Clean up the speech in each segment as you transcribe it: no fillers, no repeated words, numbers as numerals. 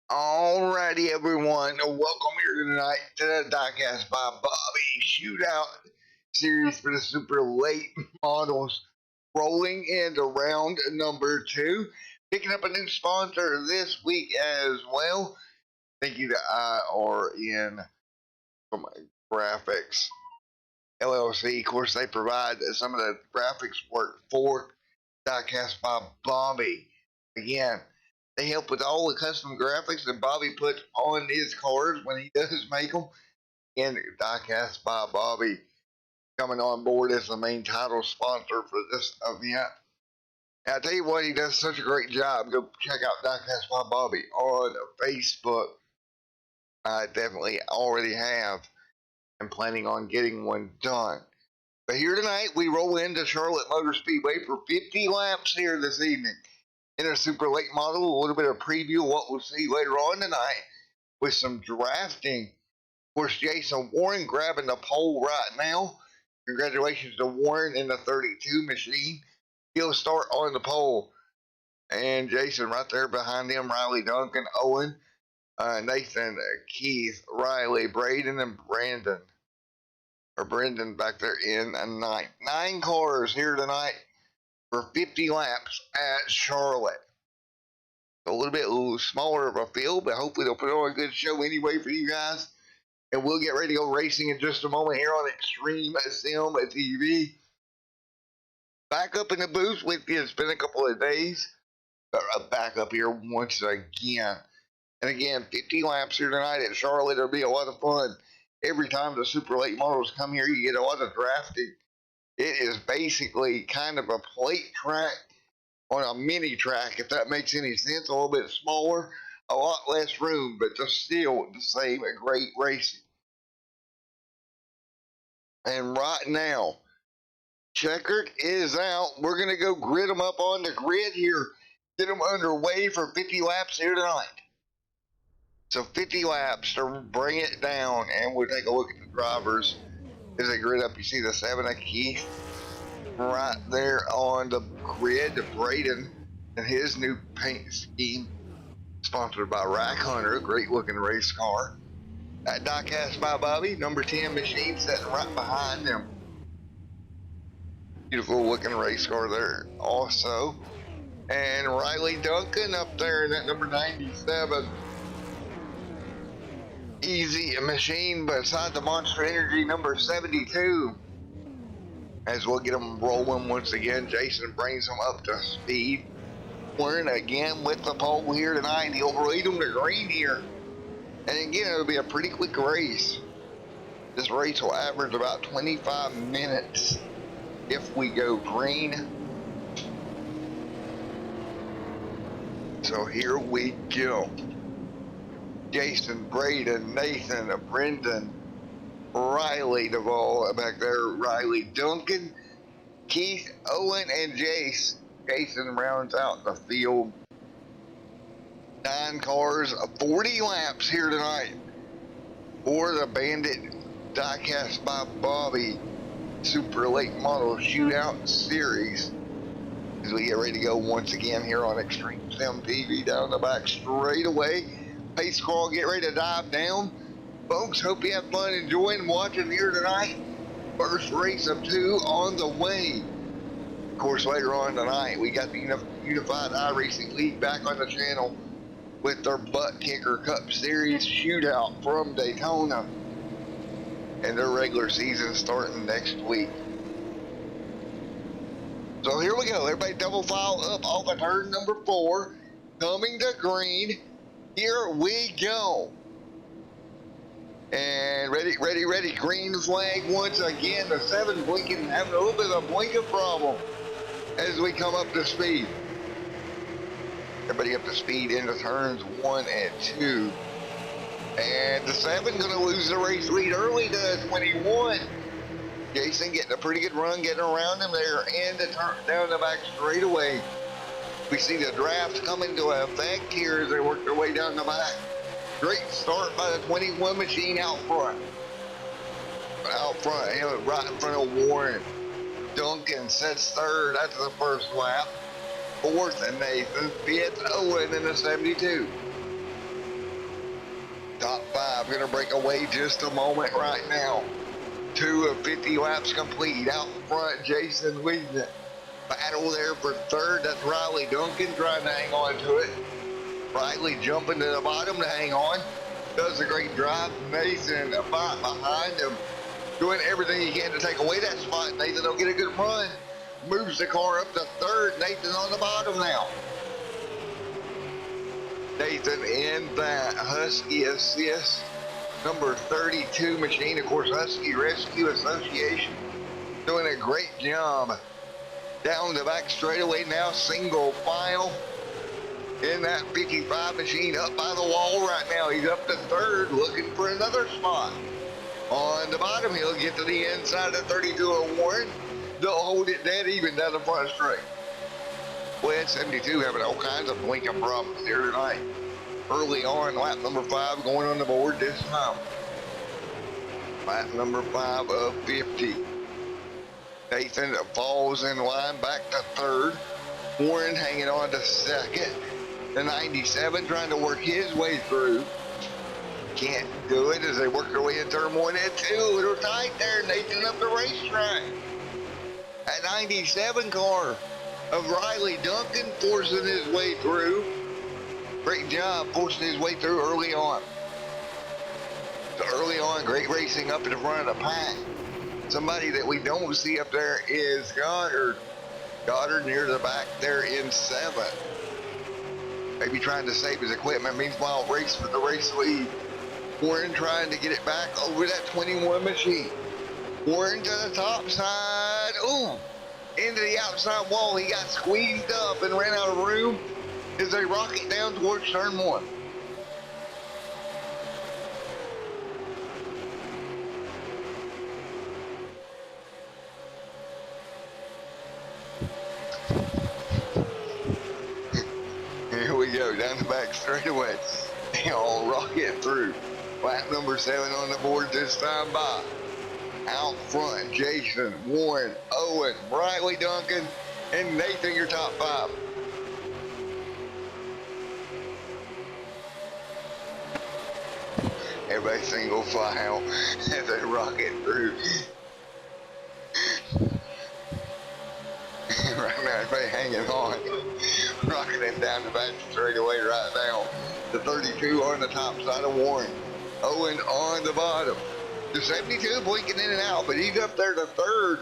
Alrighty, everyone, welcome here tonight to the Diecast by Bobby Shootout series for the super late models. Rolling into round number 2, picking up a new sponsor this week as well. Thank you to IRN from Graphics LLC. Of course, they provide some of the graphics work for Diecast by Bobby. Again, they help with all the custom graphics that Bobby puts on his cars when he does make them. And Diecast by Bobby coming on board as the main title sponsor for this event. And I tell you what, he does such a great job. Go check out Diecast by Bobby on Facebook. I definitely already have and planning on getting one done. But here tonight, we roll into Charlotte Motor Speedway for 50 laps here this evening. In a super late model, a little bit of preview of what we'll see later on tonight with some drafting. Of course, Jason Warren grabbing the pole right now. Congratulations to Warren in the 32 machine. He'll start on the pole. And Jason right there behind him, Riley Duncan, Owen, Nathan, Keith, Riley, Braden, and Brandon. Or Brendan back there in a 9 cars here tonight for 50 laps at Charlotte. A little bit smaller of a field, but hopefully they'll put on a good show anyway for you guys. And we'll get ready to go racing in just a moment here on Extreme Sim TV. Back up in the booth with you. It's been a couple of days. Back up here once again. And again, 50 laps here tonight at Charlotte. It'll be a lot of fun. Every time the super late models come here, you get a lot of drafting. It is basically kind of a plate track on a mini track, if that makes any sense. A little bit smaller, a lot less room, but just still the same great racing. And right now, Checkered is out. We're going to go grid them up on the grid here, get them underway for 50 laps here tonight. So 50 laps to bring it down, and we'll take a look at the drivers as they grid up. You see the 7 of Keith right there on the grid. Braden and his new paint scheme, sponsored by Rack Hunter, great looking race car. That Diecast by Bobby, number 10 machine sitting right behind them. Beautiful looking race car there also. And Riley Duncan up there in that number 97. Easy machine beside the Monster Energy number 72. As we'll get them rolling once again, Jason brings them up to speed. Warren again with the pole here tonight. He'll lead them to green here. And again, it'll be a pretty quick race. This race will average about 25 minutes if we go green. So here we go. Jason, Braden, Nathan, Brendan, Riley Duvall back there, Riley Duncan, Keith, Owen, and Jace. Jason rounds out the field. 9 cars, 40 laps here tonight for the Bandit Diecast by Bobby Super Late Model Shootout Series. As we get ready to go once again here on Extreme Sim TV down the back straightaway. Pace car, get ready to dive down. Folks, hope you have fun enjoying watching here tonight. First race of 2 on the way. Of course, later on tonight, we got the Unified iRacing League back on the channel with their Butt Kicker Cup Series Shootout from Daytona. And their regular season starting next week. So here we go. Everybody double file up off of turn number 4. Coming to green. Here we go. And ready. Green flag once again. The 7 blinking, having a little bit of a blinking problem as we come up to speed. Everybody up to speed into turns 1 and 2. And the 7 going to lose the race lead early to 21. Jason getting a pretty good run, getting around him there, and the turn down the back straightaway. We see the draft come into effect here as they work their way down the back. Great start by the 21 machine out front. Right in front of Warren. Duncan sets 3rd after the first lap. 4th and Nathan. 5th Owen in the 72. Top 5 gonna break away just a moment right now. 2 of 50 laps complete. Out front, Jason leading it. Battle there for third. That's Riley Duncan trying to hang on to it. Riley jumping to the bottom to hang on. Does a great drive. Nathan about behind him, doing everything he can to take away that spot. Nathan will get a good run. Moves the car up to third. Nathan on the bottom now. Nathan in that Husky Assist number 32 machine. Of course, Husky Rescue Association doing a great job. Down the back straightaway now, single file in that 55 machine up by the wall right now. He's up to third, looking for another spot. On the bottom, he'll get to the inside of 32 of Warren. They'll hold it dead even down the front straight. Boy, at 72 having all kinds of blinking problems here tonight. Early on, lap number 5 going on the board this time. Lap number 5 of 50. Nathan falls in line back to third. Warren hanging on to second. The 97 trying to work his way through. Can't do it as they work their way in turn 1 and 2. A little tight there. Nathan up the racetrack. That 97 car of Riley Duncan forcing his way through. Great job forcing his way through early on. So early on, great racing up in the front of the pack. Somebody that we don't see up there is Goddard. Goddard near the back there in 7th. Maybe trying to save his equipment. Meanwhile, race for the race lead. Warren trying to get it back over that 21 machine. Warren to the top side. Ooh, into the outside wall. He got squeezed up and ran out of room as they rocket down towards turn 1. Here we go, down the back straightaway. They all rocket through. Lap number 7 on the board this time by. Out front, Jason, Warren, Owen, Riley Duncan, and Nathan, your top 5. Everybody single file as they rocket through. Right now, everybody hanging on. Rocketing down the back straightaway right now. The 32 on the top side of Warren. Owen on the bottom. The 72 blinking in and out, but he's up there to third.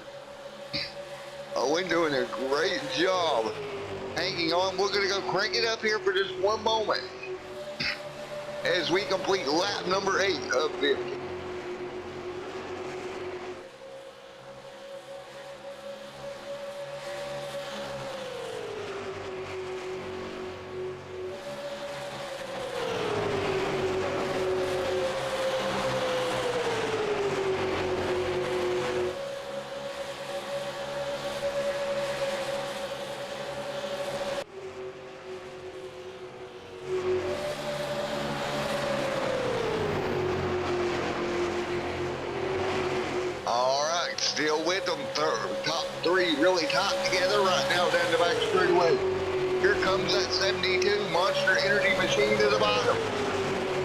Owen doing a great job hanging on. We're going to go crank it up here for just one moment as we complete lap number 8 of 50. Still with them, top 3 really tight together right now down the back straightaway. Here comes that 72 Monster Energy machine to the bottom.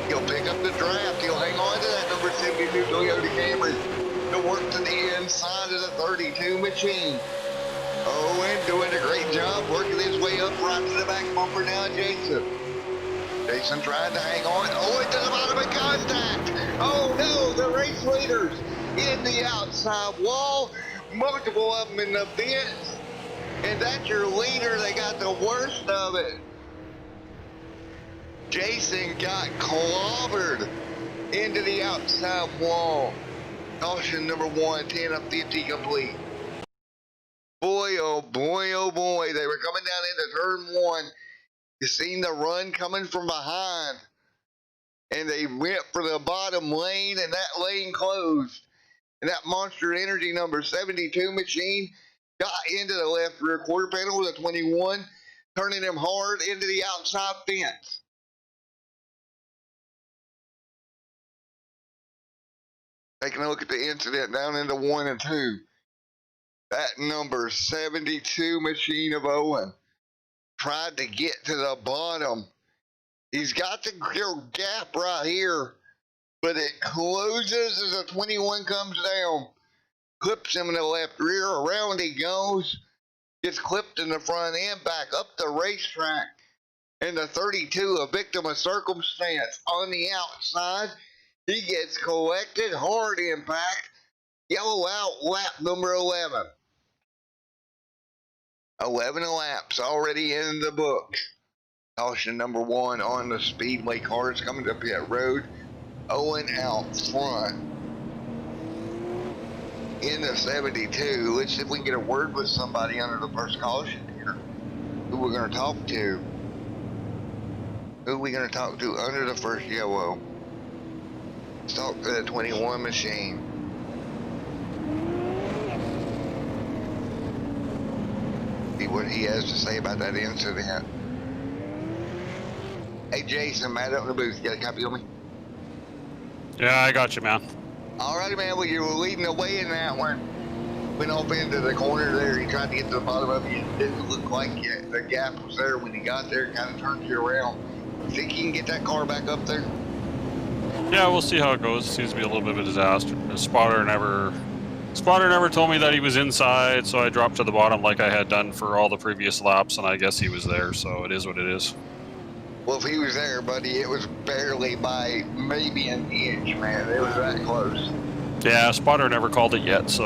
He'll pick up the draft. He'll hang on to that number 72 Toyota Camry to work to the inside of the 32 machine. Owen doing a great job working his way up right to the back bumper now, Jason. Jason trying to hang on. Owen to the bottom of contact. Oh no, the race leaders in the outside wall, multiple of them in the vents, and that's your leader. They got the worst of it. Jason got clobbered into the outside wall. Caution number 1, 10 of 50 complete. Boy, oh boy, oh boy, they were coming down into turn 1. You seen the run coming from behind, and they went for the bottom lane, and that lane closed. And that Monster Energy number 72 machine got into the left rear quarter panel of the 21, turning him hard into the outside fence. Taking a look at the incident down into 1 and 2. That number 72 machine of Owen tried to get to the bottom. He's got the gap right here but it closes as a 21 comes down. Clips him in the left rear, around he goes. Gets clipped in the front end, back up the racetrack. And the 32, a victim of circumstance on the outside. He gets collected, hard impact. Yellow out, lap number 11. 11 laps already in the book. Caution number 1 on the Speedway cars coming to pit road. Owen out front. In the 72, let's see if we can get a word with somebody under the first caution here. Who we're going to talk to. Who are we going to talk to under the first yellow? Let's talk to the 21 machine. See what he has to say about that incident. Hey Jason, Matt up in the booth, you got a copy of me? Yeah, I got you, man. Alrighty, man, well, you were leading the way in that one. Went off into the corner there, he tried to get to the bottom of it. It didn't look like the gap was there when he got there, kind of turned you around. You think he can get that car back up there? Yeah, we'll see how it goes. It seems to be a little bit of a disaster. The spotter never told me that he was inside, so I dropped to the bottom like I had done for all the previous laps, and I guess he was there, so it is what it is. Well, if he was there, buddy, it was barely by maybe an inch, man. It was that close. Yeah, spotter never called it yet, so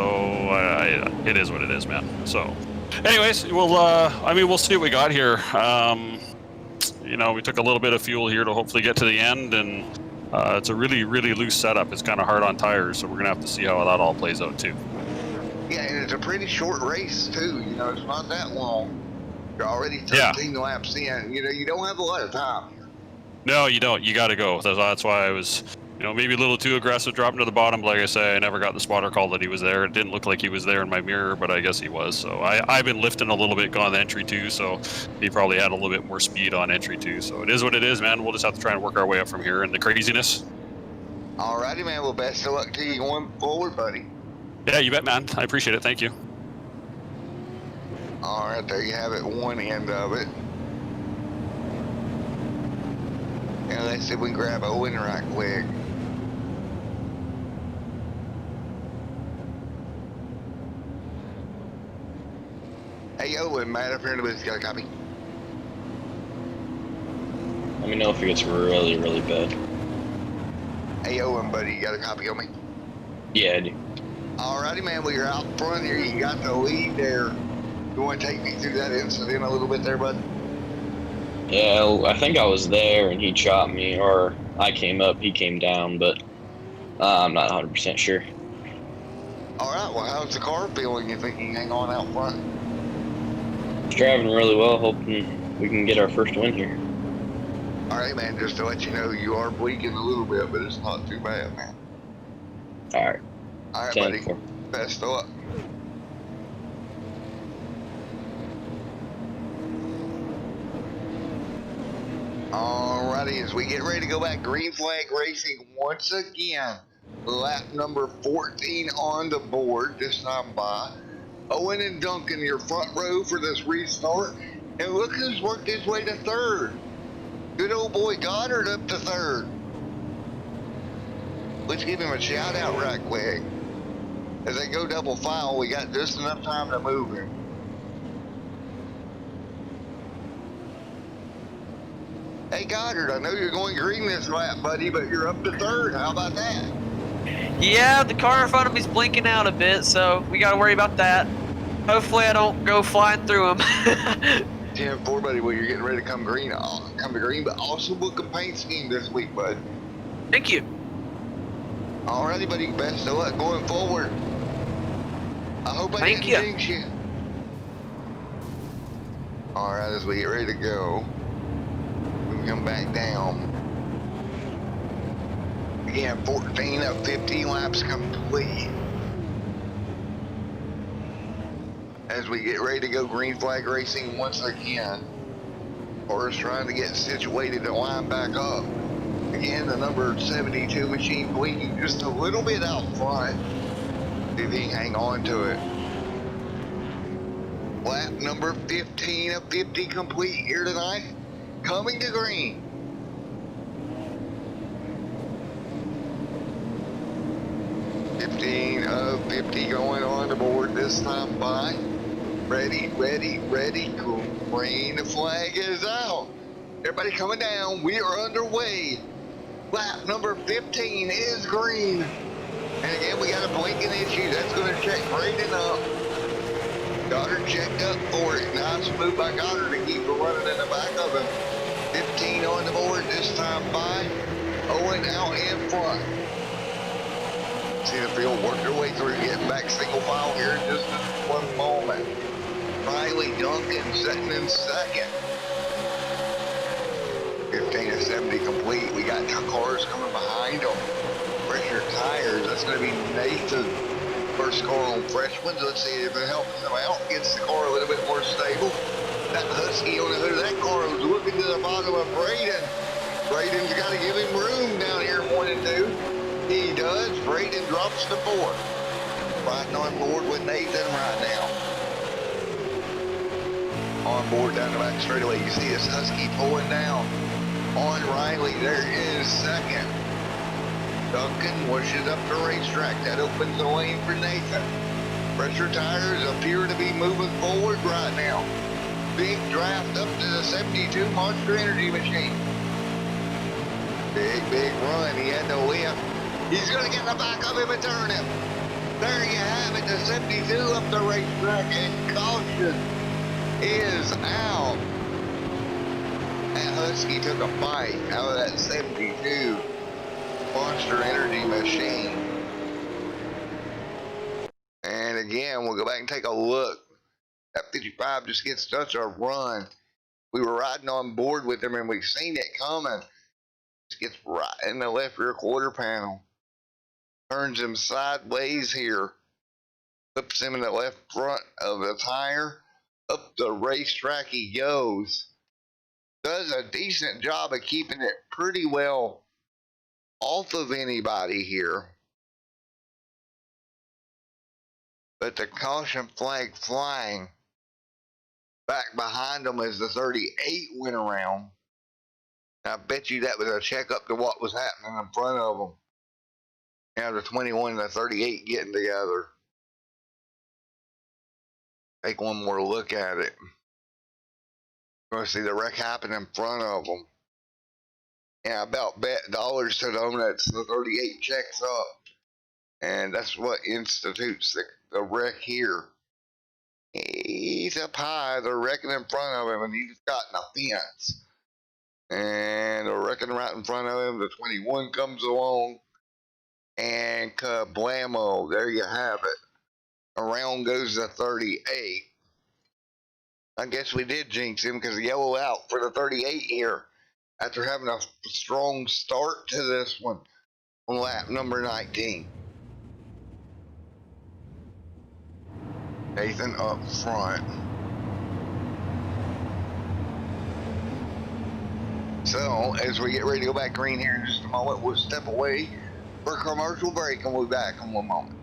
it is what it is, man. So, anyways, we'll see what we got here. You know, we took a little bit of fuel here to hopefully get to the end, and it's a really, really loose setup. It's kind of hard on tires, so we're gonna have to see how that all plays out too. Yeah, and it's a pretty short race too. You know, it's not that long. You're already 13 laps in. You know, you don't have a lot of time. No, you don't. You got to go. That's why I was, you know, maybe a little too aggressive dropping to the bottom. Like I say, I never got the spotter call that he was there. It didn't look like he was there in my mirror, but I guess he was. So I've been lifting a little bit going entry two, so he probably had a little bit more speed on entry two. So it is what it is, man. We'll just have to try and work our way up from here in the craziness. Alrighty, man. Well, best of luck to you going forward, buddy. Yeah, you bet, man. I appreciate it. Thank you. All right, there you have it, one end of it. And let's see if we can grab Owen right quick. Hey, Owen, Matt up here in the booth, got a copy? Let me know if it gets really, really bad. Hey, Owen, buddy, you got a copy of me? Yeah, I do. Alrighty, man, well, you're out front here, you got the lead there. You want to take me through that incident a little bit there, bud? Yeah, I think I was there and he chopped me, or I came up, he came down, but I'm not 100% sure. Alright, well, how's the car feeling? You think you can hang on out front? It's driving really well, hoping we can get our first win here. Alright, man, just to let you know, you are bleaking a little bit, but it's not too bad, man. Alright. Alright, buddy. Best of luck. Alrighty, as we get ready to go back, green flag racing once again. Lap number 14 on the board, this time by Owen and Duncan, your front row for this restart. And look who's worked his way to third. Good old boy Goddard up to third. Let's give him a shout out right quick. As they go double file, we got just enough time to move him. Hey Goddard, I know you're going green this lap, buddy, but you're up to third. How about that? Yeah, the car in front of me's blinking out a bit, so we gotta worry about that. Hopefully I don't go flying through him. 10-4, buddy, well, you're getting ready to come green, but also book a paint scheme this week, bud. Thank you. Alrighty, buddy, best of luck going forward. I hope I didn't jinx you. Alright, as we get ready to go, we come back down. Again, 14 of 15 laps complete. As we get ready to go green flag racing once again. Forrest trying to get situated to line back up. Again, the number 72 machine bleeding just a little bit out front. See if he can hang on to it. Lap number 15 of 50 complete here tonight. Coming to green. 15 of 50 going on the board this time by. Ready, ready, ready. Green flag is out. Everybody coming down. We are underway. Lap number 15 is green. And again, we got a blinking issue. That's going to check Braden up. Goddard checked up for it. Nice move by Goddard to keep it running in the back of him. 15 on the board this time by. Owen out in front. See the field work their way through, getting back single file here in just one moment. Riley Duncan sitting in second. 15 to 70 complete. We got two cars coming behind them. Pressure tires. That's going to be Nathan. First car on freshman. Let's see if it helps him out. Gets the car a little bit more stable. That Husky on the hood of that car was looking to the bottom of Braden. Braden's got to give him room down here in 1 and 2. He does. Braden drops to 4. Riding on board with Nathan right now. On board down the back straightaway. You see this Husky pulling down on Riley. There is second. Duncan washes up the racetrack. That opens the lane for Nathan. Pressure tires appear to be moving forward right now. Big draft up to the 72 Monster Energy machine. Big run. He had to lift. He's going to get in the back of him and turn him. There you have it. The 72 up the racetrack, and caution is out. That Husky took a bite out of that 72 Monster Energy machine. And again, we'll go back and take a look. That 55 just gets such a run. We were riding on board with him and we've seen it coming. Just gets right in the left rear quarter panel. Turns him sideways here. Flips him in the left front of the tire. Up the racetrack he goes. Does a decent job of keeping it pretty well off of anybody here. But the caution flag flying back behind them as the 38 went around. I bet you that was a check up to what was happening in front of them. Now the 21 and the 38 getting together. Take one more look at it. You're going to see the wreck happen in front of them. And I about bet dollars to them that the 38 checks up. And that's what institutes the wreck here. He's up high. They're wrecking in front of him, and he's got an offense. And they're wrecking right in front of him. The 21 comes along. And kablamo. There you have it. Around goes the 38. I guess we did jinx him because yellow out for the 38 here. After having a strong start to this one on lap number 19. Nathan up front. So, as we get ready to go back green here in just a moment, we'll step away for a commercial break and we'll be back in 1 moment.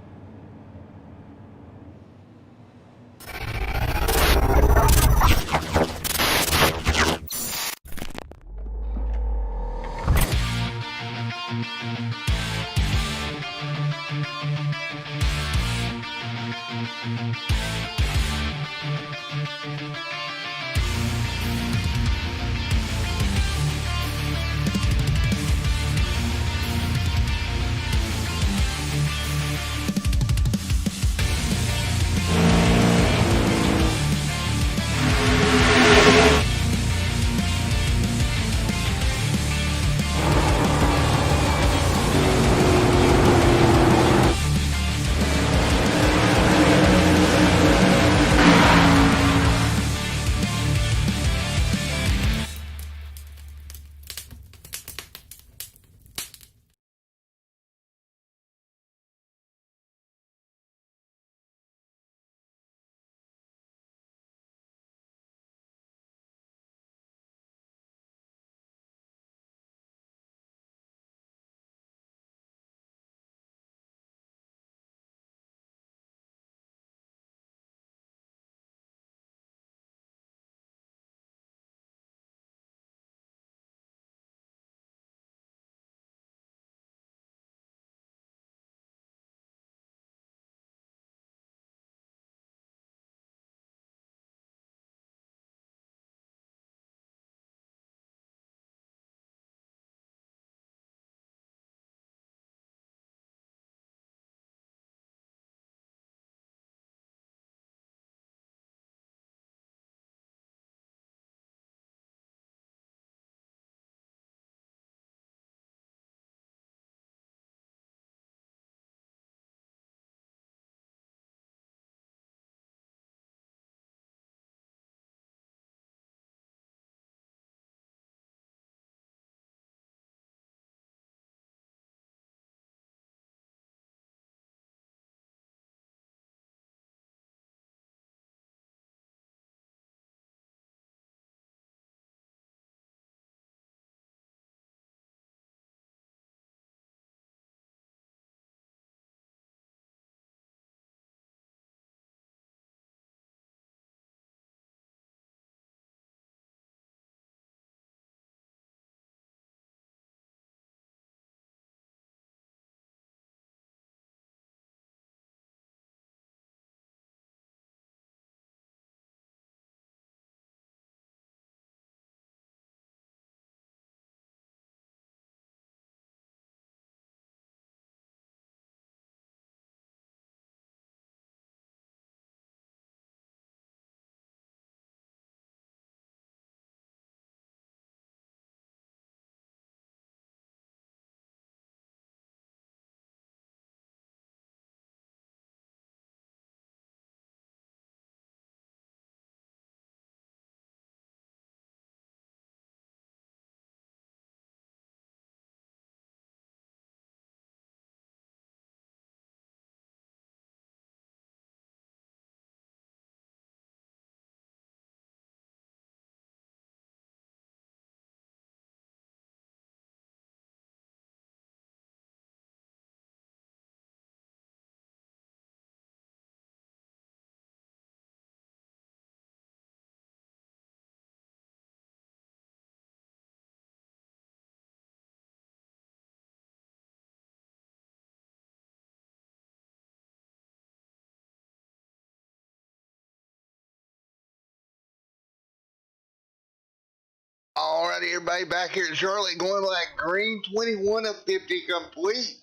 Alrighty, everybody, back here at Charlotte, going like green, 21 of 50 complete.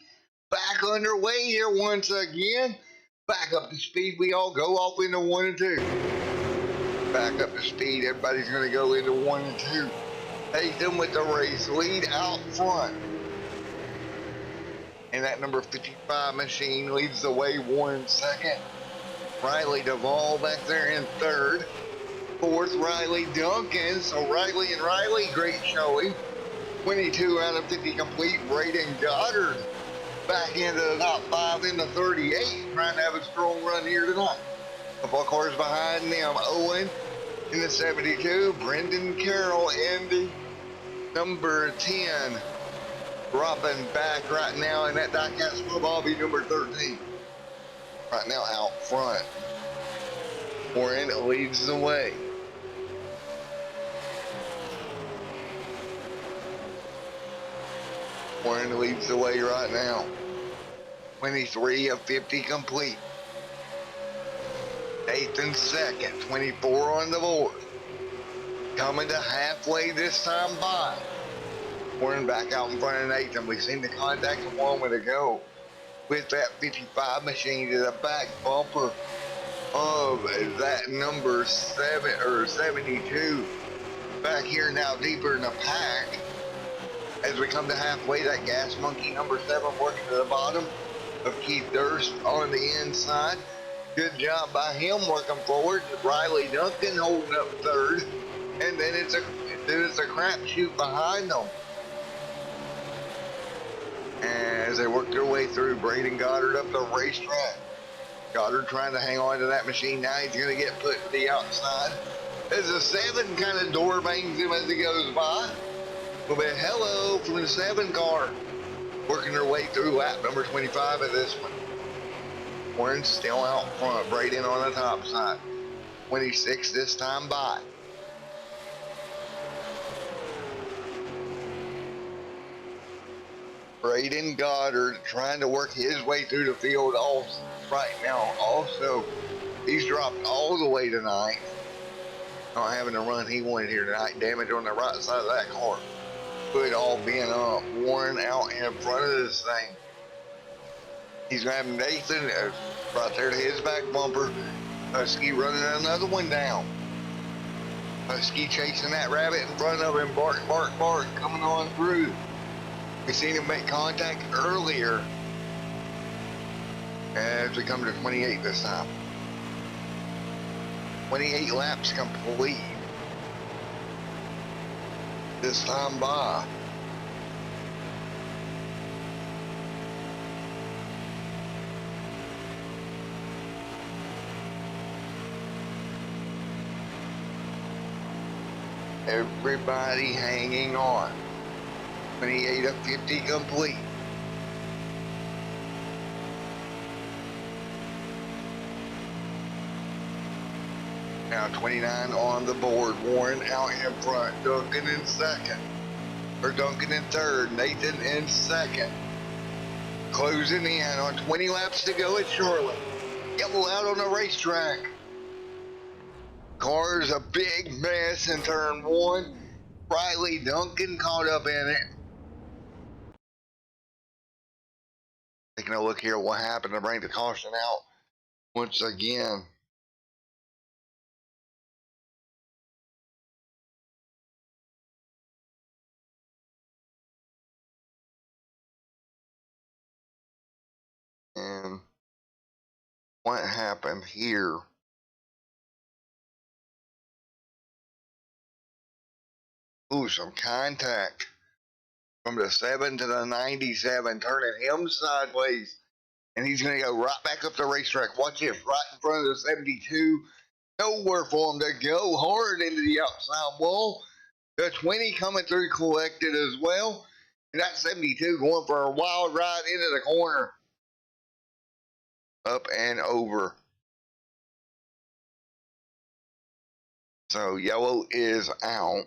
Back underway here once again. Back up to speed, we all go off into 1 and 2. Back up to speed, everybody's going to go into 1 and 2. Nathan with the race lead out front. And that number 55 machine leads the way 1 second. Riley Duvall back there in 3rd. 4th, Riley Duncan. So Riley and Riley, great showing. 22 out of 50 complete. Braden Goddard back into the top 5 in the 38. Trying to have a strong run here tonight. A couple of cars behind them. Owen in the 72. Brendan Carroll in the number 10. Dropping back right now in that Diecast football be number 13. Right now out front. Warren leads the way. Warren leads the way right now. 23 of 50 complete. Nathan second. 24 on the board. Coming to halfway this time by. Warren back out in front of Nathan. We've seen the contact a moment ago with that 55 machine to the back bumper of that number 7 or 72. Back here now deeper in the pack. As we come to halfway, that gas monkey number 7 working to the bottom of Keith Durst on the inside. Good job by him working forward. Riley Duncan holding up 3rd. And then it's a crapshoot behind them. As they work their way through, Braden Goddard up the racetrack. Goddard trying to hang on to that machine. Now he's going to get put to the outside. As the 7 kind of door bangs him as he goes by. A little bit hello from the 7 car. Working their way through lap number 25 of this one. Warren's still out front. Braden on the top side. 26 this time by. Braden Goddard trying to work his way through the field also right now. Also, he's dropped all the way tonight. Not having the run he wanted here tonight. Damage on the right side of that car. Could all being up. Warren out in front of this thing. He's grabbing Nathan right there to his back bumper. Husky running another one down. Husky chasing that rabbit in front of him. Bark, bark, bark. Coming on through. We seen him make contact earlier. As we come to 28 this time. 28 laps complete. This time by. Everybody hanging on. 28 of 50 complete. Now 29 on the board. Warren out in front. Duncan in second. Or Duncan in third. Nathan in second. Closing in on 20 laps to go at Charlotte. Yellow out on the racetrack. Car's a big mess in turn 1. Riley Duncan caught up in it. Taking a look here at what happened to bring the caution out once again. And what happened here? Ooh, some contact from the 7 to the 97, turning him sideways. And he's going to go right back up the racetrack. Watch this, right in front of the 72. Nowhere for him to go. Hard into the outside wall. The 20 coming through collected as well. And that 72 going for a wild ride into the corner. Up and over. So yellow is out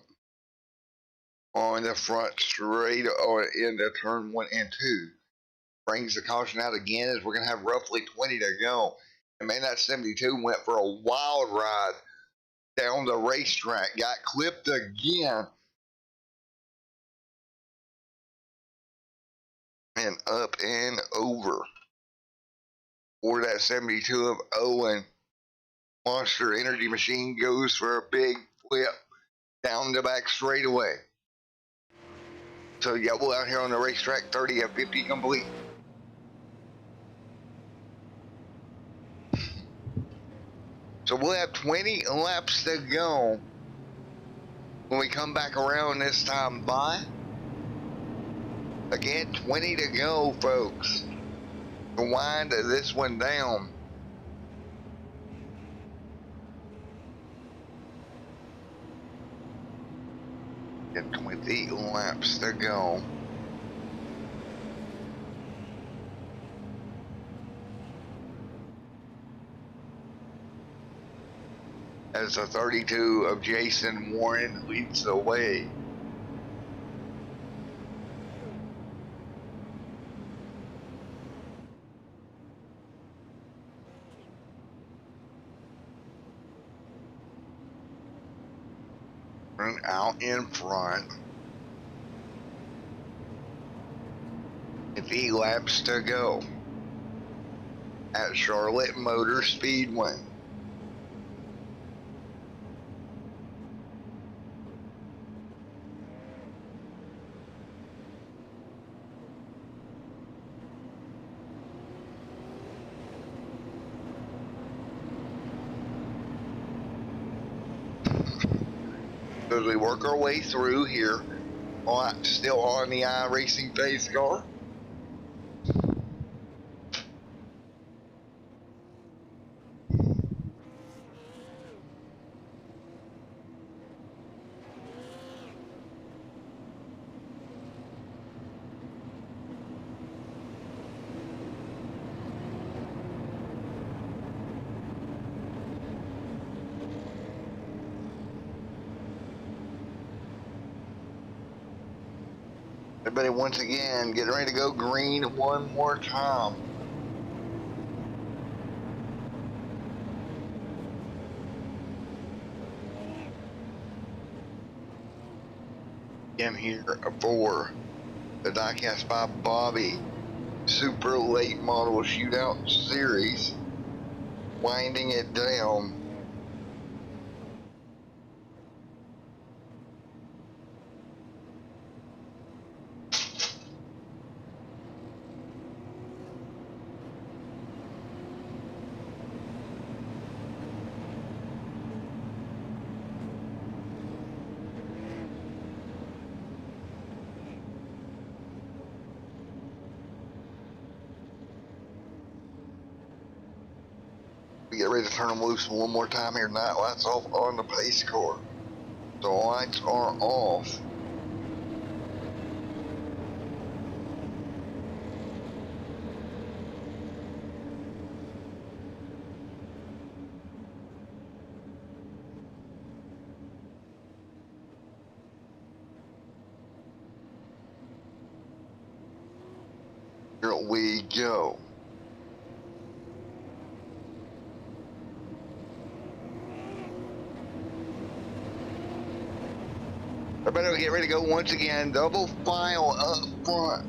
on the front straight or into turn 1 and 2. Brings the caution out again as we're going to have roughly 20 to go. And man, that 72 went for a wild ride down the racetrack. Got clipped again. and up and over. For that 72 of Owen. Monster Energy Machine goes for a big flip down the back straightaway. So yeah, we're out here on the racetrack, 30 of 50 complete. So we'll have 20 laps to go when we come back around this time by. Again, 20 to go, folks, to wind this one down. And 20 laps to go. As the 32 of Jason Warren leads the way. Out in front. 50 laps to go at Charlotte Motor Speedway. As we work our way through here, still on the iRacing pace car. Everybody once again getting ready to go green one more time. Again here for the Diecast by Bobby Super Late Model Shootout Series, winding it down. We get ready to turn them loose one more time here. Night lights off on the pace car. The lights are off. Here we go. Everybody get ready to go once again. Double file up front.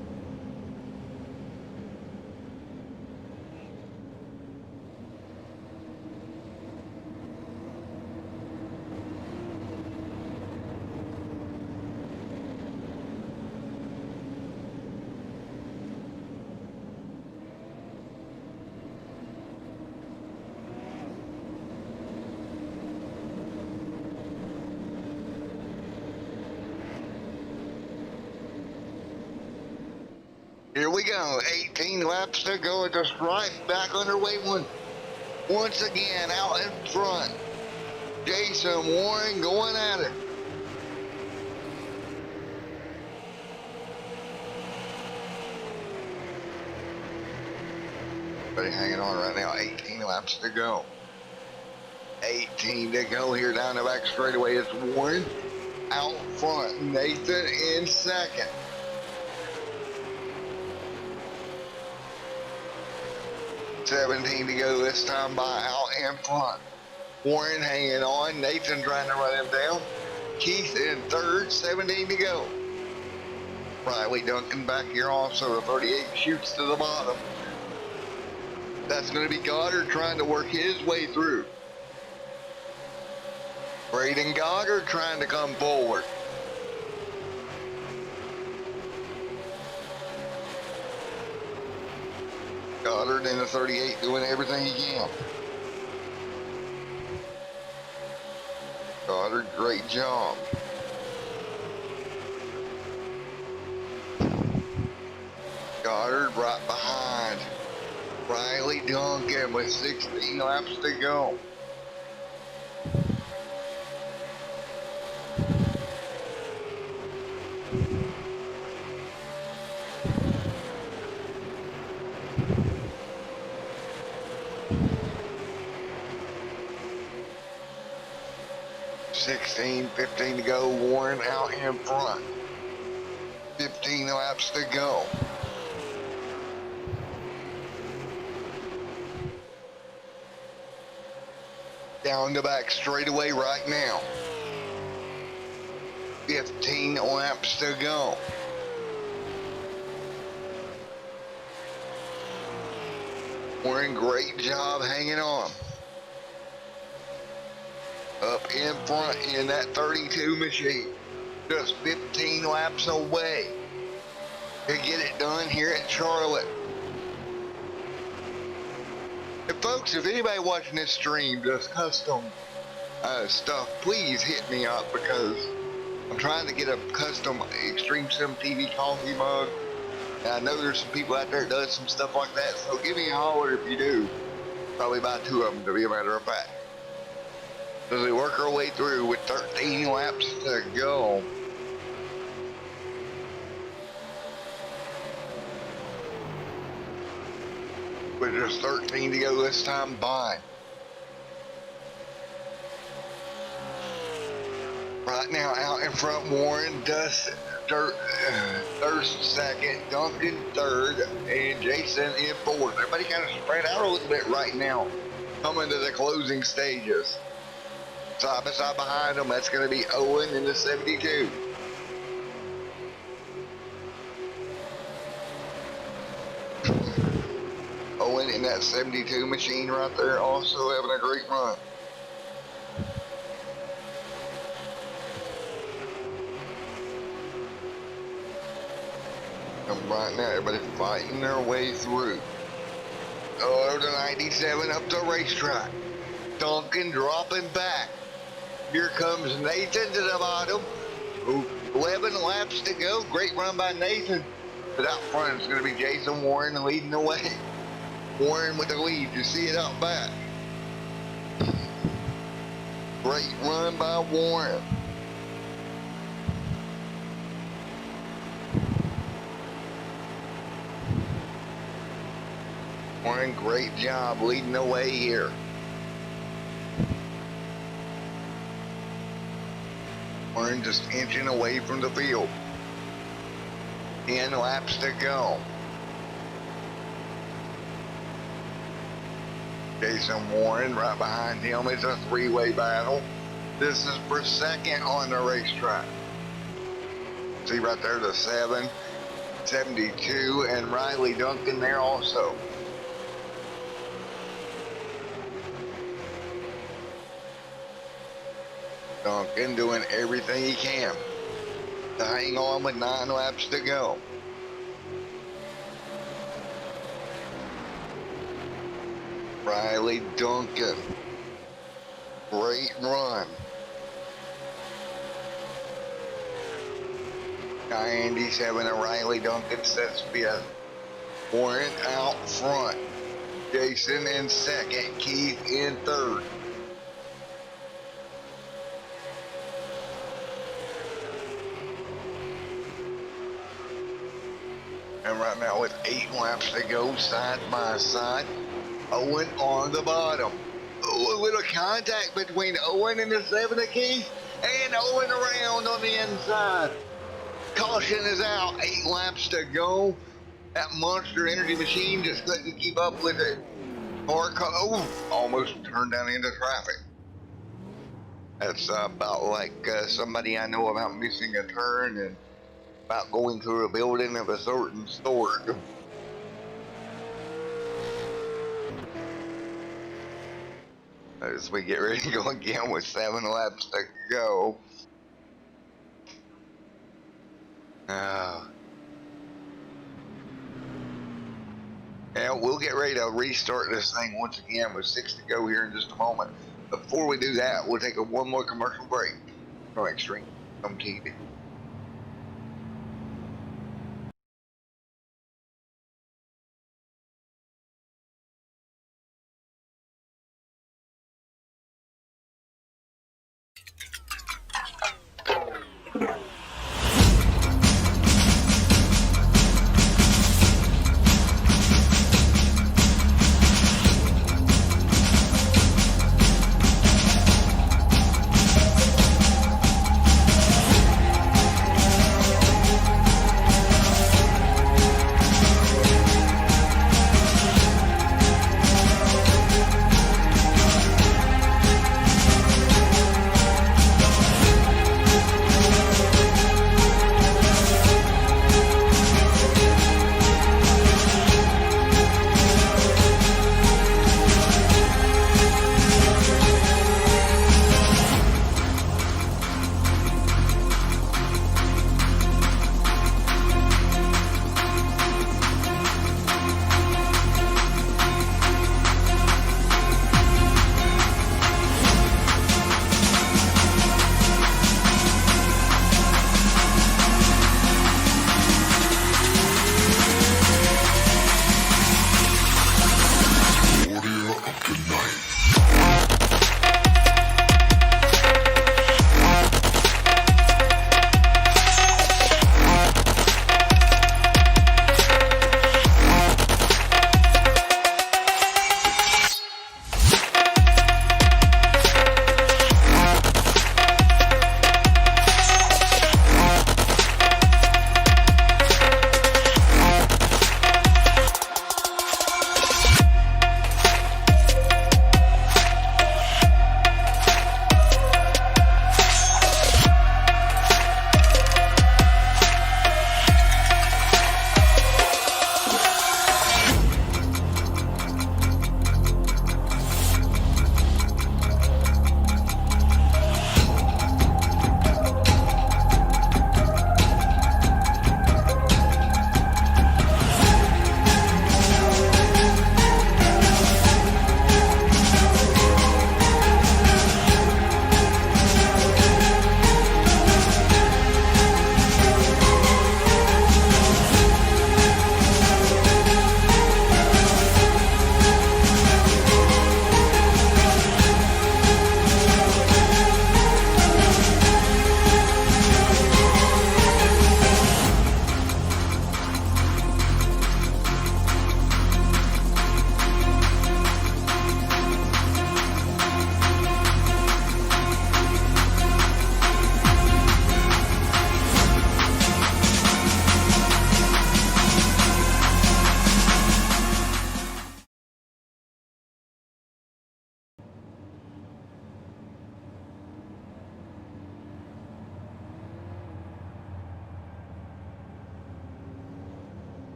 Here we go, 18 laps to go, just right back underway once again out in front. Jason Warren going at it. Everybody hanging on right now, 18 laps to go. 18 to go here down the back straightaway. It's Warren out front, Nathan in second. $17 to go this time by out in front. Warren hanging on. Nathan trying to run him down. Keith in third. 17 to go. Riley Duncan back here also. The 38 shoots to the bottom. That's going to be Goddard trying to work his way through. Braden Goddard trying to come forward. Goddard in the 38 doing everything he can. Goddard, great job. Goddard right behind Riley Duncan with 16 laps to go. $16, $15 to go. Warren out in front. 15 laps to go. Down the back straightaway right now. 15 laps to go. Warren, great job hanging on. Up in front in that 32 machine. Just 15 laps away to get it done here at Charlotte. And folks, if anybody watching this stream does custom stuff, please hit me up because I'm trying to get a custom Extreme Sim TV coffee mug. And I know there's some people out there that does some stuff like that, so give me a holler if you do. Probably buy 2 of them to be a matter of fact. As we work our way through with 13 laps to go. With just 13 to go this time by. Right now out in front, Warren, Durst second, Duncan third, and Jason in fourth. Everybody kind of spread out a little bit right now, coming to the closing stages. Side by side behind them, that's going to be Owen in the 72. Owen in that 72 machine right there, also having a great run. And right now, everybody fighting their way through. Oh, the 97 up the racetrack. Duncan dropping back. Here comes Nathan to the bottom. 11 laps to go. Great run by Nathan. But out front is going to be Jason Warren leading the way. Warren with the lead. You see it out back. Great run by Warren. Warren, great job leading the way here. Warren just inching away from the field. 10 laps to go. Jason Warren right behind him. It's a 3-way battle. This is for second on the racetrack. See right there the 7, 72, and Riley Duncan there also. Duncan doing everything he can to hang on with 9 laps to go. Riley Duncan, great run. 97 and Riley Duncan sets 5th. Warren out front. Jason in second. Keith in third. And right now with 8 laps to go side by side, Owen on the bottom. Oh, a little contact between Owen and the 7 of Keith, and Owen around on the inside. Caution is out, 8 laps to go. That Monster Energy machine just couldn't keep up with it. Almost turned down into traffic. That's about like somebody I know about missing a turn and about going to a building of a certain sort. As we get ready to go again with 7 laps to go. And we'll get ready to restart this thing once again with 6 to go here in just a moment. Before we do that, we'll take one more commercial break from Extreme TV.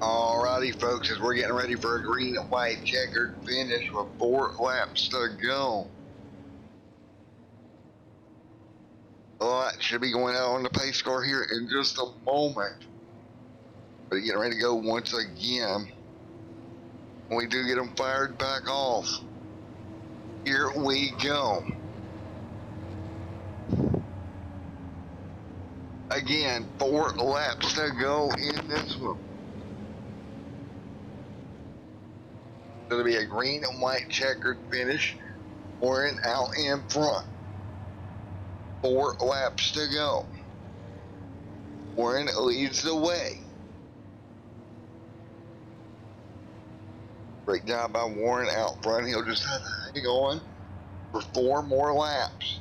Alrighty, folks, as we're getting ready for a green and white checkered finish with 4 laps to go. That should be going out on the pace car here in just a moment. But getting ready to go once again. We do get them fired back off. Here we go. Again, 4 laps to go in this one. It's going to be a green and white checkered finish. Warren out in front. 4 laps to go. Warren leads the way. Great job by Warren out front. He'll just have to hang on for 4 more laps.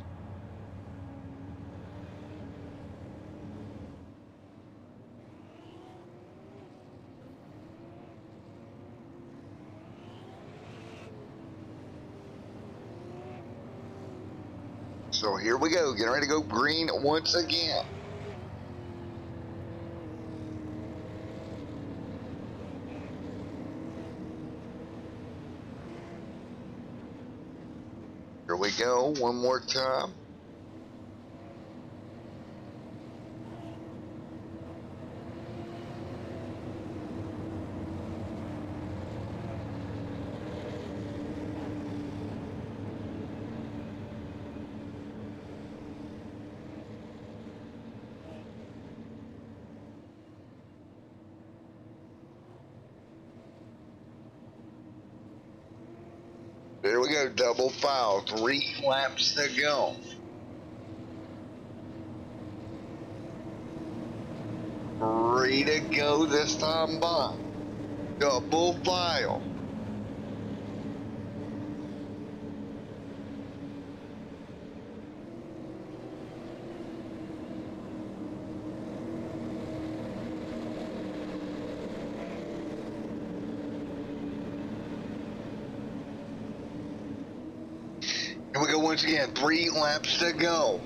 So here we go, getting ready to go green once again. Here we go, one more time. There we go, double foul, 3 laps to go. Ready to go this time by. Double file. Here we go once again, 3 laps to go.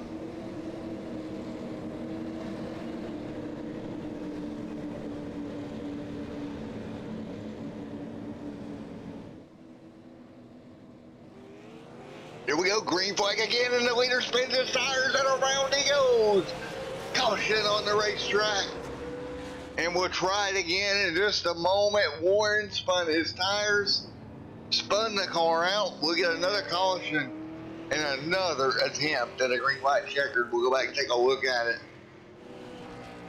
Here we go, green flag again, and the leader spins his tires, and around he goes. Caution on the racetrack. And we'll try it again in just a moment. Warren spun his tires, spun the car out. We'll get another caution and another attempt at a green white checkered. We'll go back and take a look at it.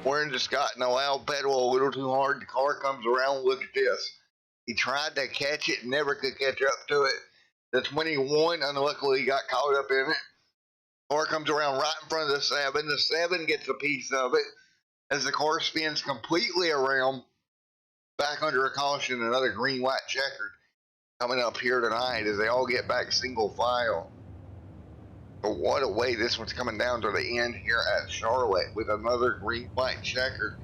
Warren just got an allowed pedal a little too hard. The car comes around. Look at this. He tried to catch it, never could catch up to it. That's when he won. Unluckily, he got caught up in it. Car comes around right in front of the 7. The 7 gets a piece of it as the car spins completely around. Back under a caution, another green white checkered coming up here tonight as they all get back single file. But what a way this one's coming down to the end here at Charlotte with another green white checkered.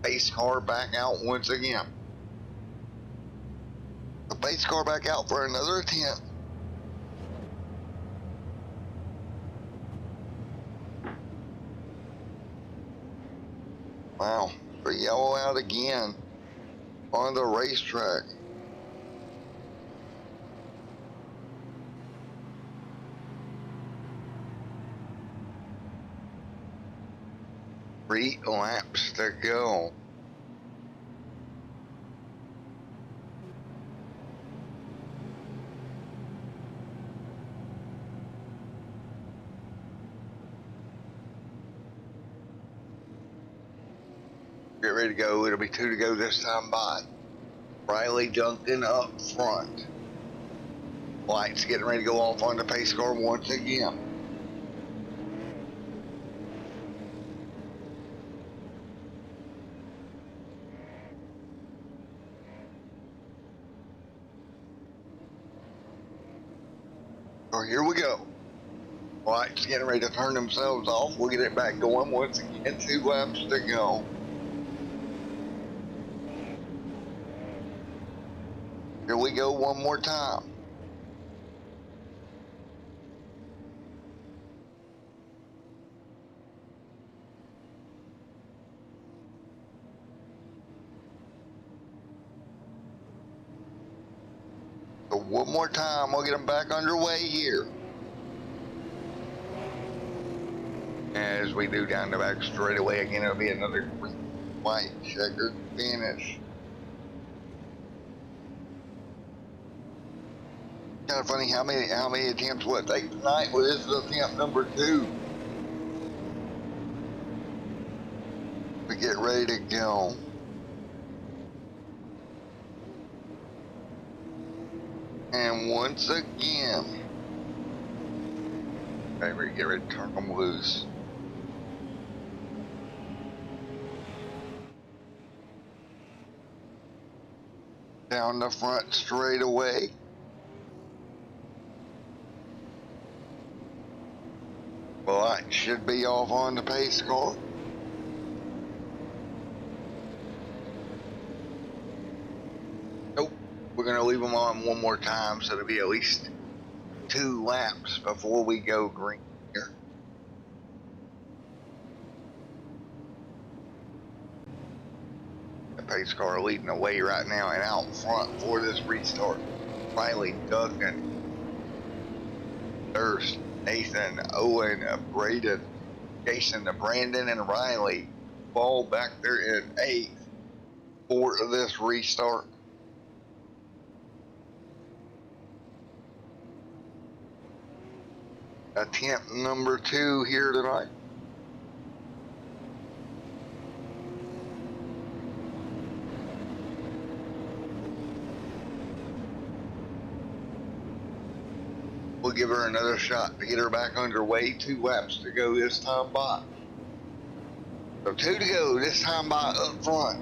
Pace car back out once again. The pace car back out for another attempt. Wow, for yellow out again on the racetrack. Three laps to go. Get ready to go. It'll be 2 to go this time by. Riley Duncan up front. Lights getting ready to go off on the pace car once again. So here we go. Lights getting ready to turn themselves off. We'll get it back going once again. 2 laps to go. Here we go one more time. So one more time, we'll get them back underway here. As we do down the back straightaway again, it'll be another white checkered finish. Kind of funny how many attempts will it take tonight? Well, this is attempt number 2. We get ready to go. And once again, okay, we get ready to turn them loose. Down the front straightaway. Well, I should be off on the pace car. Nope, we're gonna leave them on one more time, so it'll be at least 2 laps before we go green here. The pace car leading the way right now and out front for this restart. Riley, Duncan, Durst, Nathan, Owen, Braden, Jason, Brandon, and Riley fall back there in 8th for this restart. Attempt number 2 here tonight. We'll give her another shot to get her back underway. 2 laps to go this time by. So 2 to go this time by up front.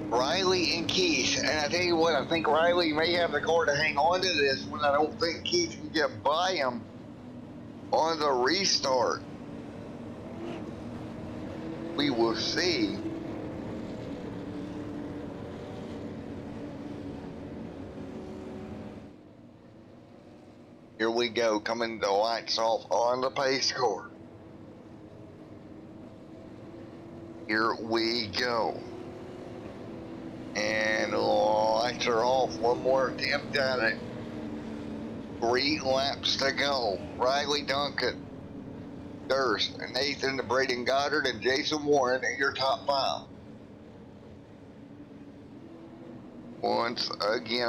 Riley and Keith. And I tell you what, I think Riley may have the car to hang on to this one. I don't think Keith can get by him on the restart. We will see. Here we go, coming the lights off on the pace car. Here we go. And the lights are off. One more attempt at it. 3 laps to go. Riley Duncan, Durst, and Nathan, Braden Goddard, and Jason Warren in your top 5. Once again,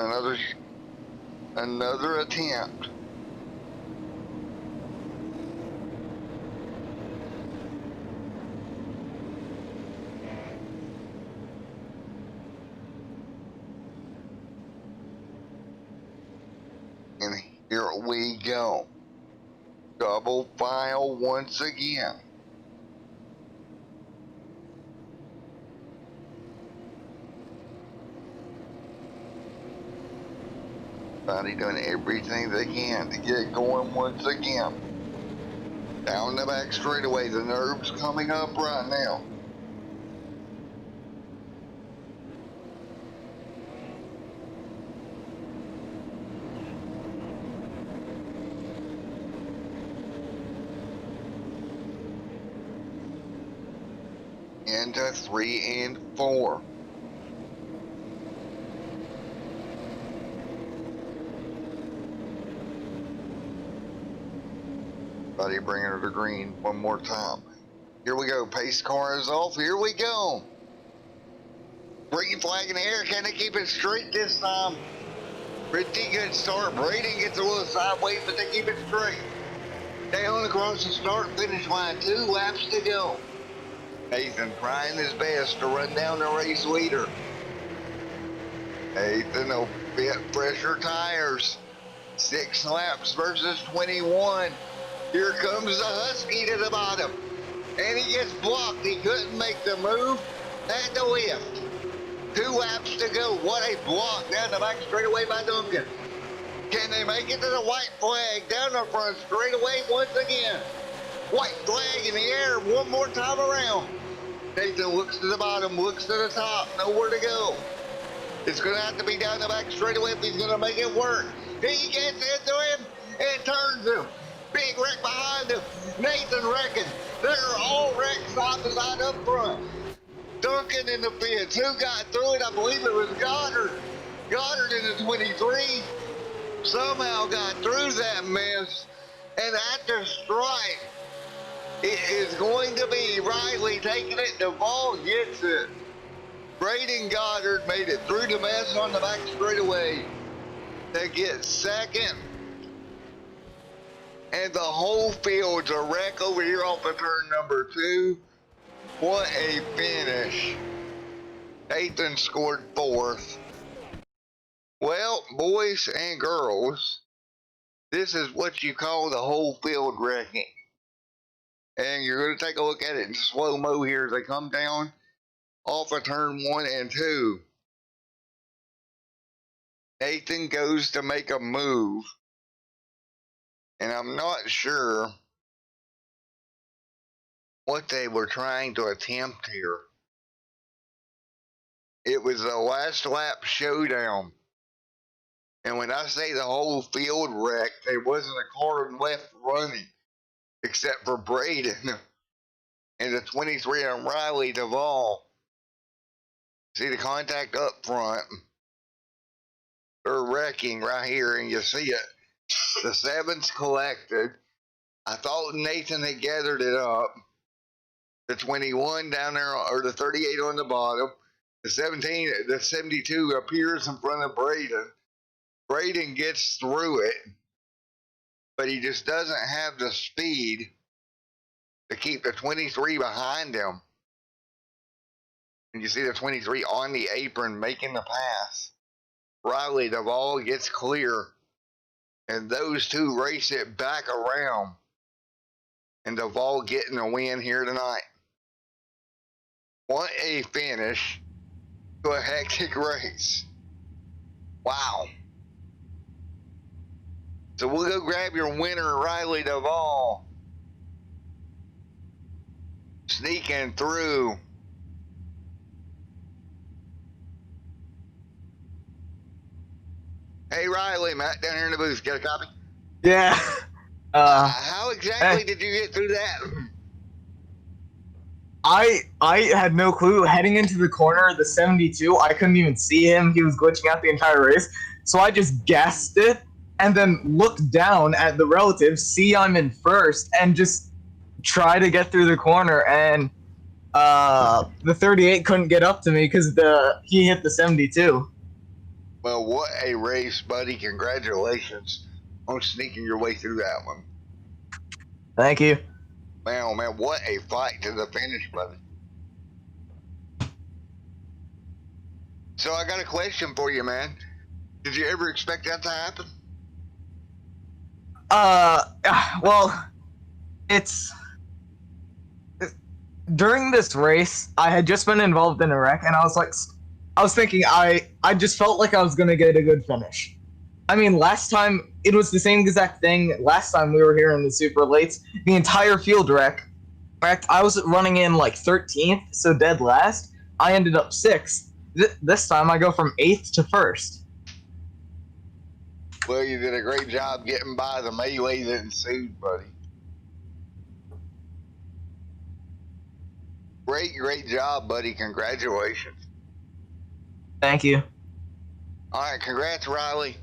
another attempt. And here we go. Double file once again. Everybody doing everything they can to get going once again. Down the back straightaway, the nerves coming up right now. Into 3 and 4. Buddy bringing her to green one more time. Here we go. Pace car is off. Here we go. Green flag in the air. Can they keep it straight this time? Pretty good start. Braden gets a little sideways, but they keep it straight. Down across the start finish line. 2 laps to go. Nathan trying his best to run down the race leader. Nathan will fit fresher tires. 6 laps versus 21. Here comes the Husky to the bottom. And he gets blocked. He couldn't make the move. Had to lift. 2 laps to go. What a block down the back straightaway by Duncan. Can they make it to the white flag down the front straightaway once again? White flag in the air one more time around. Nathan looks to the bottom, looks to the top, nowhere to go. It's going to have to be down the back straightaway if he's going to make it work. He gets into him and turns him. Big wreck behind him. Nathan wrecking. They're all wrecked side to side up front. Duncan in the pits. Who got through it? I believe it was Goddard. Goddard in the 23. Somehow got through that mess. And after strike, it is going to be Riley taking it. The ball gets it. Braden Goddard made it through the mess on the back straightaway. They get second. And the whole field's a wreck over here off of turn number 2. What a finish. Nathan scored 4th. Well, boys and girls, this is what you call the whole field wrecking. And you're going to take a look at it in slow-mo here as they come down off of turn 1 and 2. Nathan goes to make a move. And I'm not sure what they were trying to attempt here. It was the last lap showdown. And when I say the whole field wrecked, there wasn't a car left running except for Braden and the 23 on Riley Duvall. See the contact up front? They're wrecking right here, and you see it. The 7's collected. I thought Nathan had gathered it up. The 21 down there, or the 38 on the bottom. The 17, the 72 appears in front of Braden. Braden gets through it, but he just doesn't have the speed to keep the 23 behind him. And you see the 23 on the apron making the pass. Riley Duvall gets clear, and those two race it back around. And Duvall getting a win here tonight. What a finish to a hectic race. Wow. So we'll go grab your winner, Riley Duvall. Sneaking through. Hey Riley, Matt down here in the booth, get a copy? Yeah. How exactly did you get through that? I had no clue. Heading into the corner of the 72, I couldn't even see him. He was glitching out the entire race. So I just guessed it and then looked down at the relatives, see I'm in first, and just try to get through the corner. And the 38 couldn't get up to me because he hit the 72. Well, what a race, buddy. Congratulations on sneaking your way through that one. Thank you. Man, oh man, what a fight to the finish, buddy. So I got a question for you, man. Did you ever expect that to happen? Well, during this race, I had just been involved in a wreck, and I was thinking I just felt like I was gonna get a good finish. I mean, last time, it was the same exact thing. Last time we were here in the super lates, the entire field wrecked. I was running in like 13th, so dead last. I ended up 6th. This time I go from 8th to 1st. Well, you did a great job getting by the melee that ensued, buddy. Great job, buddy. Congratulations. Thank you. All right, congrats, Riley.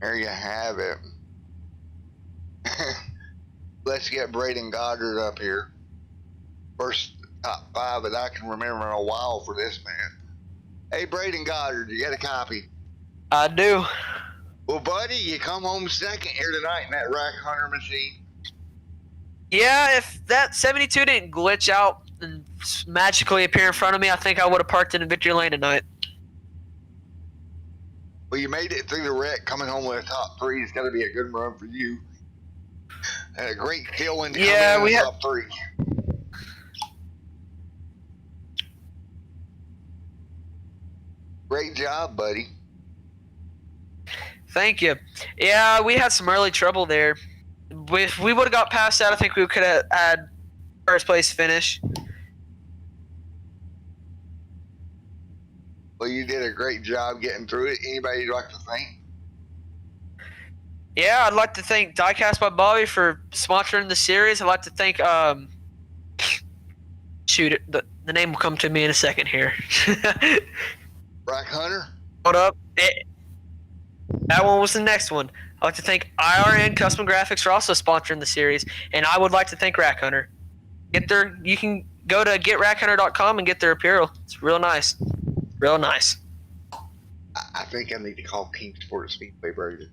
There you have it. Let's get Braden Goddard up here. First top 5 that I can remember in a while for this man. Hey, Braden Goddard, you got a copy? I do. Well, buddy, you come home second here tonight in that Rack Hunter machine. Yeah, if that 72 didn't glitch out and magically appear in front of me, I think I would have parked in victory lane tonight. Well, you made it through the wreck, coming home with a top 3. It's got to be a good run for you. And a great feeling to come in the top 3. Great job, buddy. Thank you. Yeah, we had some early trouble there. If we would have got past that, I think we could have had first place finish. Well, you did a great job getting through it. Anybody you'd like to thank? Yeah, I'd like to thank Diecast by Bobby for sponsoring the series. I'd like to thank shoot, the name will come to me in a second here. Rack Hunter? Hold up. That one was the next one. I'd like to thank IRN Custom Graphics for also sponsoring the series, and I would like to thank Rack Hunter. You can go to getrackhunter.com and get their apparel. It's real nice. Real nice. I think I need to call Kingsport Speedway, Brady.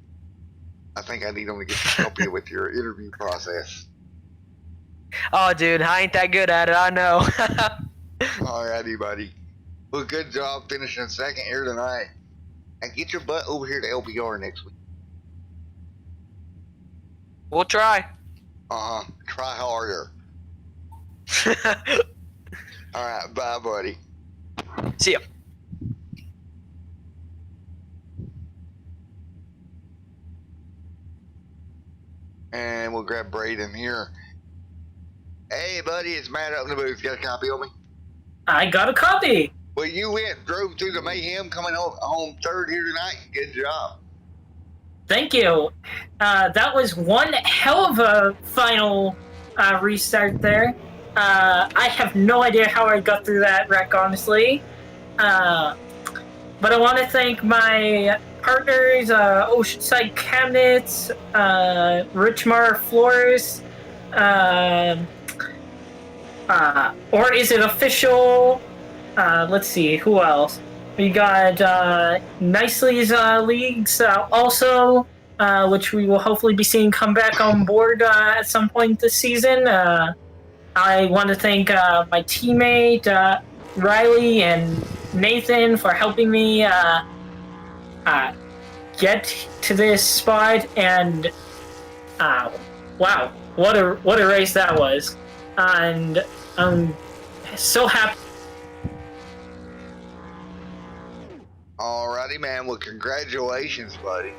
I think I need them to get help you with your interview process. Oh, dude, I ain't that good at it. I know. Alrighty, buddy. Well, good job finishing second here tonight. And get your butt over here to LBR next week. We'll try. Try harder. Alright, bye, buddy. See ya. And we'll grab Braden here. Hey, buddy, it's Matt up in the booth. Got a copy on me? I got a copy. Well, you drove through the mayhem, coming home third here tonight. Good job. Thank you. That was one hell of a final restart there. I have no idea how I got through that wreck, honestly. But I want to thank my partners, Oceanside Cabinets, Richmar Floors, or is it official? Let's see, who else? We got Nicely's Leagues also, which we will hopefully be seeing come back on board at some point this season. I want to thank my teammate, Riley and Nathan, for helping me get to this spot. And wow, what a race that was. And I'm so happy. Alrighty, man. Well, congratulations, buddy.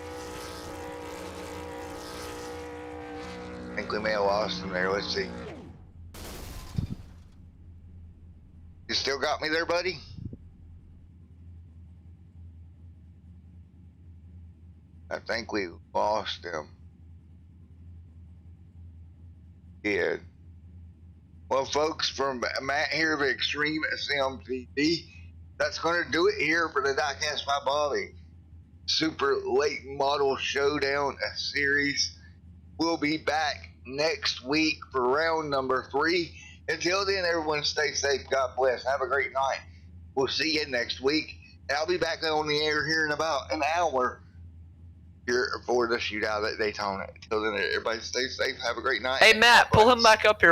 I think we may have lost him there. Let's see. You still got me there, buddy? I think we lost him. Yeah. Well, folks, from Matt here of Extreme Sim TV, that's going to do it here for the Diecast by Bobby Super Late Model Showdown series. We'll be back next week for round number 3. Until then, everyone stay safe. God bless. Have a great night. We'll see you next week. And I'll be back on the air here in about an hour here for the shootout at Daytona. Until then, everybody stay safe. Have a great night. Hey, Matt, pull him back up here.